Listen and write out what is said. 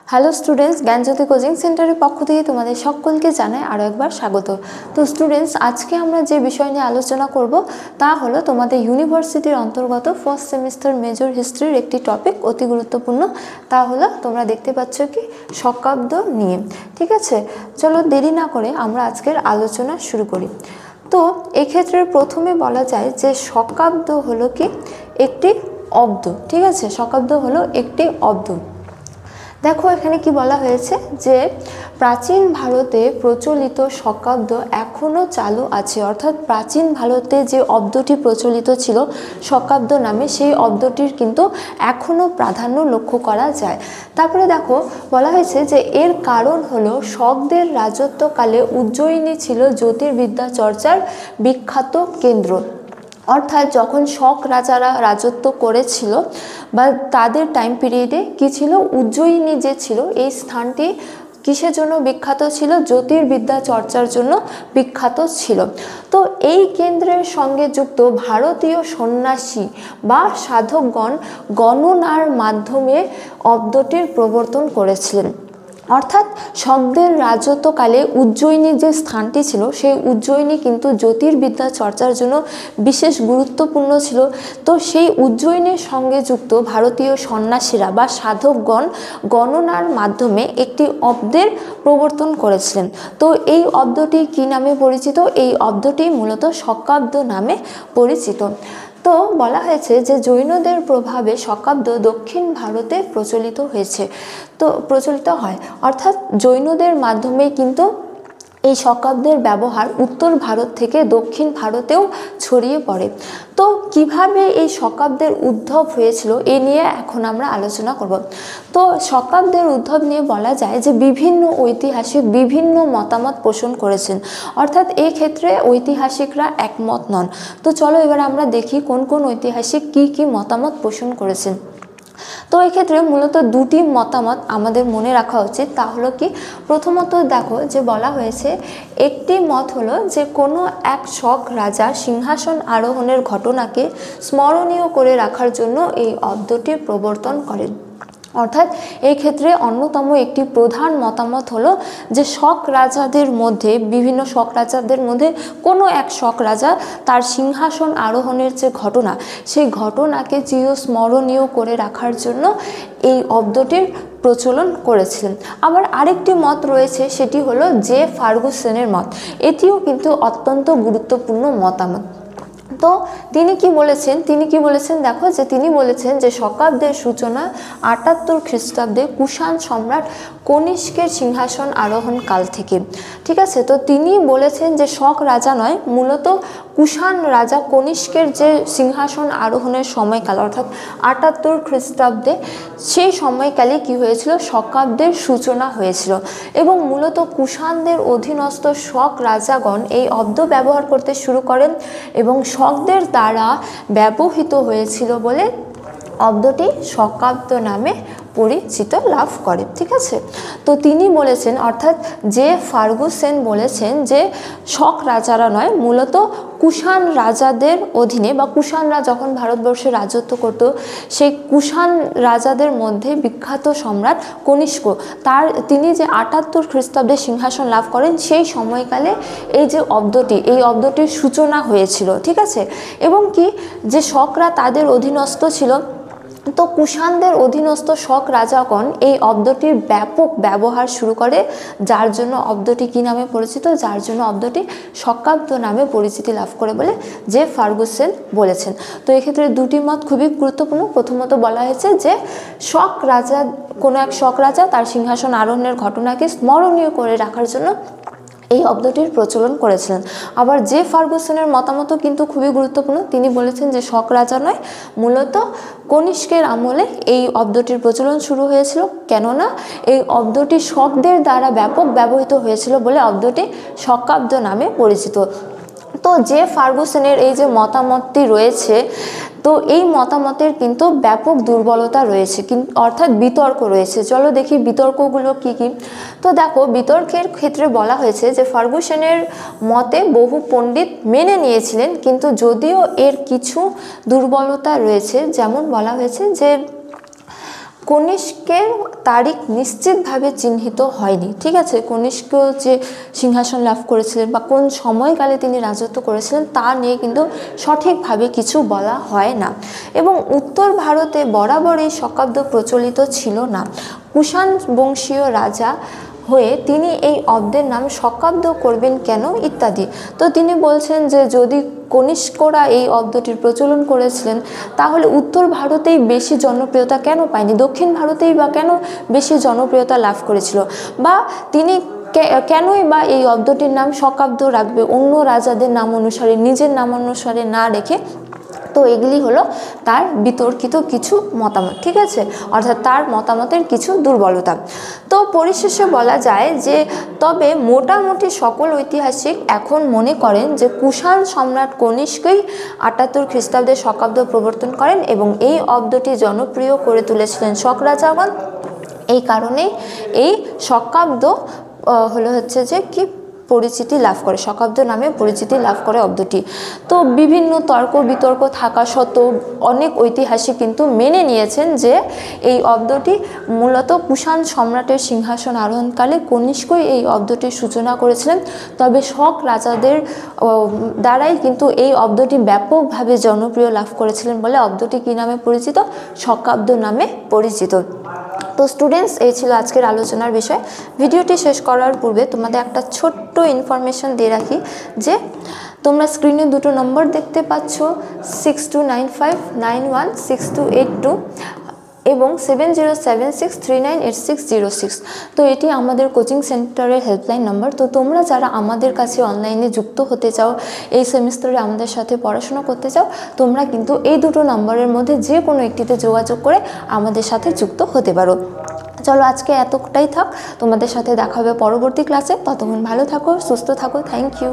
Hello students, জ্ঞানজ্যোতি coaching সেন্টারের পক্ষ থেকে তোমাদের সকলকে জানাই আরও একবার স্বাগত। তো স্টুডেন্টস, আজকে আমরা যে বিষয় নিয়ে আলোচনা করব তা হলো তোমাদের ইউনিভার্সিটির অন্তর্গত ফার্স্ট সেমিস্টার মেজর হিস্ট্রির একটি টপিক, অতি গুরুত্বপূর্ণ। তা হলো তোমরা দেখতে পাচ্ছ কি শকাব্দ নিয়ে। ঠিক আছে, চলো দেরি না করে আমরা আজকের আলোচনা শুরু করি। তো এক্ষেত্রে প্রথমে বলা যায় যে শকাব্দ হলো কি একটি অব্দ। ঠিক আছে, শকাব্দ হলো একটি অব্দ। দেখো এখানে কি বলা হয়েছে যে প্রাচীন ভারতে প্রচলিত শকাব্দ এখনও চালু আছে, অর্থাৎ প্রাচীন ভারতে যে অব্দটি প্রচলিত ছিল শকাব্দ নামে, সেই অব্দটির কিন্তু এখনও প্রাধান্য লক্ষ্য করা যায়। তারপরে দেখো বলা হয়েছে যে এর কারণ হলো শকদের রাজত্বকালে উজ্জয়িনী ছিল জ্যোতির্বিদ্যা চর্চার বিখ্যাত কেন্দ্র। অর্থাৎ যখন শক রাজারা রাজত্ব করেছিল বা তাদের টাইম পিরিয়ডে কি ছিল, উজ্জয়িনী যে ছিল এই স্থানটি কিসের জন্য বিখ্যাত ছিল? জ্যোতির্বিদ্যা চর্চার জন্য বিখ্যাত ছিল। তো এই কেন্দ্রের সঙ্গে যুক্ত ভারতীয় সন্ন্যাসী বা সাধকগণ গণনার মাধ্যমে অব্দটির প্রবর্তন করেছিলেন। অর্থাৎ শকদের রাজত্বকালে উজ্জয়িনী যে স্থানটি ছিল সেই উজ্জয়িনী কিন্তু জ্যোতির্বিদ্যা চর্চার জন্য বিশেষ গুরুত্বপূর্ণ ছিল। তো সেই উজ্জয়িনীর সঙ্গে যুক্ত ভারতীয় সন্ন্যাসীরা বা সাধকগণ গণনার মাধ্যমে একটি অব্দের প্রবর্তন করেছিলেন। তো এই অব্দটি কী নামে পরিচিত? এই অব্দটি মূলত শকাব্দ নামে পরিচিত। তো বলা হয়েছে যে জৈনদের প্রভাবে শকাব্দ দক্ষিণ ভারতে প্রচলিত হয়, অর্থাৎ জৈনদের মাধ্যমে কিন্তু এই শকাব্দের ব্যবহার উত্তর ভারত থেকে দক্ষিণ ভারতেও ছড়িয়ে পড়ে। তো কিভাবে এই শকাব্দের উদ্ভব হয়েছিল এ নিয়ে এখন আমরা আলোচনা করব। তো শকাব্দের উদ্ভব নিয়ে বলা যায় যে বিভিন্ন ঐতিহাসিক বিভিন্ন মতামত পোষণ করেছেন, অর্থাৎ এই ক্ষেত্রে ঐতিহাসিকরা একমত নন। তো চলো এবার আমরা দেখি কোন কোন ঐতিহাসিক কি মতামত পোষণ করেছেন। তো এক্ষেত্রে মূলত দুটি মতামত আমাদের মনে রাখা উচিত। তা হলো কি, প্রথমত দেখো যে বলা হয়েছে একটি মত হলো যে কোনো এক শক রাজা সিংহাসন আরোহণের ঘটনাকে স্মরণীয় করে রাখার জন্য এই অব্দটির প্রবর্তন করেন। অর্থাৎ এই ক্ষেত্রে অন্যতম একটি প্রধান মতামত হলো যে শক রাজাদের মধ্যে, বিভিন্ন শক রাজাদের মধ্যে কোনো এক শক রাজা তার সিংহাসন আরোহণের যে ঘটনা, সেই ঘটনাকে চিরস্মরণীয় করে রাখার জন্য এই অব্দটির প্রচলন করেছিলেন। আবার আরেকটি মত রয়েছে, সেটি হলো জে ফার্গুসনের মত। এটিও কিন্তু অত্যন্ত গুরুত্বপূর্ণ মতামত। তো তিনি কি বলেছেন? দেখো যে তিনি বলেছেন যে শকাব্দের সূচনা ৭৮ খ্রিস্টাব্দে কুষাণ সম্রাট কনিষ্কের সিংহাসন আরোহণ কাল থেকে। ঠিক আছে, তো তিনি বলেছেন যে শক রাজা নয়, মূলত কুষাণ রাজা কনিষ্কের যে সিংহাসন আরোহণের সময়কাল, অর্থাৎ ৭৮ খ্রিস্টাব্দে, সেই সময়কালে কি হয়েছিল, শকাব্দের সূচনা হয়েছিল। এবং মূলত কুষাণদের অধীনস্থ শক রাজাগণ এই অব্দ ব্যবহার করতে শুরু করেন এবং শকদের দ্বারা ব্যবহৃত হয়েছিল বলে অব্দটি শকাব্দ নামে পরিচিত লাভ করে। ঠিক আছে, তো তিনি বলেছেন, অর্থাৎ যে ফার্গুসেন বলেছেন যে শক রাজারা নয়, মূলত কুষাণ রাজাদের অধীনে বা কুষাণরা যখন ভারতবর্ষে রাজত্ব করত, সেই কুষাণ রাজাদের মধ্যে বিখ্যাত সম্রাট কনিষ্ক, তিনি যে ৭৮ খ্রিস্টাব্দে সিংহাসন লাভ করেন, সেই সময়কালে এই যে এই অব্দটির সূচনা হয়েছিল। ঠিক আছে, এবং কি যে শকরা তাদের অধীনস্থ ছিল, তো কুষাণদের অধীনস্থ শক রাজাগণ এই অব্দটির ব্যাপক ব্যবহার শুরু করে, যার জন্য অব্দটি কি নামে পরিচিত, যার জন্য অব্দটি শকাব্দ নামে পরিচিতি লাভ করে বলে যে ফার্গুসেন বলেছেন। তো এক্ষেত্রে দুটি মত খুবই গুরুত্বপূর্ণ। প্রথমত বলা হয়েছে যে কোনো এক শক রাজা তার সিংহাসন আরোহণের ঘটনাকে স্মরণীয় করে রাখার জন্য এই অব্দটির প্রচলন করেছিলেন। আবার যে ফার্গুসনের মতামতও কিন্তু খুবই গুরুত্বপূর্ণ। তিনি বলেছেন যে শক রাজা নয়, মূলত কনিষ্কের আমলে এই অব্দটির প্রচলন শুরু হয়েছিল, কেননা এই অব্দটি শকদের দ্বারা ব্যাপক ব্যবহৃত হয়েছিল বলে অব্দটি শকাব্দ নামে পরিচিত। তো যে ফার্গুসনের এই যে মতামতটি রয়েছে, তো এই মতামতের কিন্তু ব্যাপক দুর্বলতা রয়েছে, অর্থাৎ বিতর্ক রয়েছে। চলো দেখি বিতর্কগুলো কি কি। তো দেখো বিতর্কের ক্ষেত্রে বলা হয়েছে যে ফার্গুসনের মতে বহু পণ্ডিত মেনে নিয়েছিলেন, কিন্তু যদিও এর কিছু দুর্বলতা রয়েছে, যেমন বলা হয়েছে যে কনিষ্কের তারিখ নিশ্চিতভাবে চিহ্নিত হয়নি। ঠিক আছে, কনিষ্ক যে সিংহাসন লাভ করেছিলেন বা কোন সময়কালে তিনি রাজত্ব করেছিলেন তা নিয়ে কিন্তু সঠিকভাবে কিছু বলা হয় না। এবং উত্তর ভারতে বরাবর এই শকাব্দ প্রচলিত ছিল না। কুষাণ বংশীয় রাজা হয়ে তিনি এই অব্দের নাম শকাব্দ করবেন কেন ইত্যাদি। তো তিনি বলছেন যে যদি কনিষ্করা এই অব্দটির প্রচলন করেছিলেন তাহলে উত্তর ভারতেই বেশি জনপ্রিয়তা কেন পায়নি, দক্ষিণ ভারতেই বা কেন বেশি জনপ্রিয়তা লাভ করেছিল, বা তিনি কেনই বা এই অব্দটির নাম শকাব্দ রাখবে অন্য রাজাদের নাম অনুসারে, নিজের নাম অনুসারে না রেখে। তো এগুলি হলো তার বিতর্কিত কিছু মতামত। ঠিক আছে, অর্থাৎ তার মতামতের কিছু দুর্বলতা। তো পরিশেষে বলা যায় যে তবে মোটামুটি সকল ঐতিহাসিক এখন মনে করেন যে কুষাণ সম্রাট কনিষ্কই 78 খ্রিস্টাব্দে শকাব্দ প্রবর্তন করেন এবং এই অব্দটি জনপ্রিয় করে তুলেছিলেন শক রাজাগণ। এই কারণেই এই শকাব্দ হচ্ছে যে কি পরিচিতি লাভ করে, শকাব্দ নামে পরিচিতি লাভ করে অব্দটি। তো বিভিন্ন তর্ক বিতর্ক থাকা সত্ত্বেও অনেক ঐতিহাসিক কিন্তু মেনে নিয়েছেন যে এই অব্দটি মূলত কুষাণ সম্রাটের সিংহাসন আরোহণকালে কনিষ্কই এই অব্দটির সূচনা করেছিলেন। তবে শক রাজাদের দ্বারাই কিন্তু এই অব্দটি ব্যাপকভাবে জনপ্রিয় লাভ করেছিলেন বলে অব্দটি কী নামে পরিচিত, শকাব্দ নামে পরিচিত। তো স্টুডেন্টস, এই ছিল আজকের আলোচনার বিষয়। ভিডিওটি শেষ করার পূর্বে তোমাদের একটা ছোট্ট ইনফরমেশন দিয়ে রাখি যে তোমরা স্ক্রিনে দুটো নম্বর দেখতে পাচ্ছ, 6295916282 এবং 7076398606। তো এটি আমাদের কোচিং সেন্টারের হেল্পলাইন নাম্বার। তো তোমরা যারা আমাদের কাছে অনলাইনে যুক্ত হতে চাও, এই সেমিস্টারে আমাদের সাথে পড়াশোনা করতে চাও, তোমরা কিন্তু এই দুটো নম্বরের মধ্যে যে কোনো একটিতে যোগাযোগ করে আমাদের সাথে যুক্ত হতে পারো। চলো আজকে এতটাই থাক, তোমাদের সাথে দেখা হবে পরবর্তী ক্লাসে। ততক্ষণ ভালো থাকো, সুস্থ থাকো। Thank you.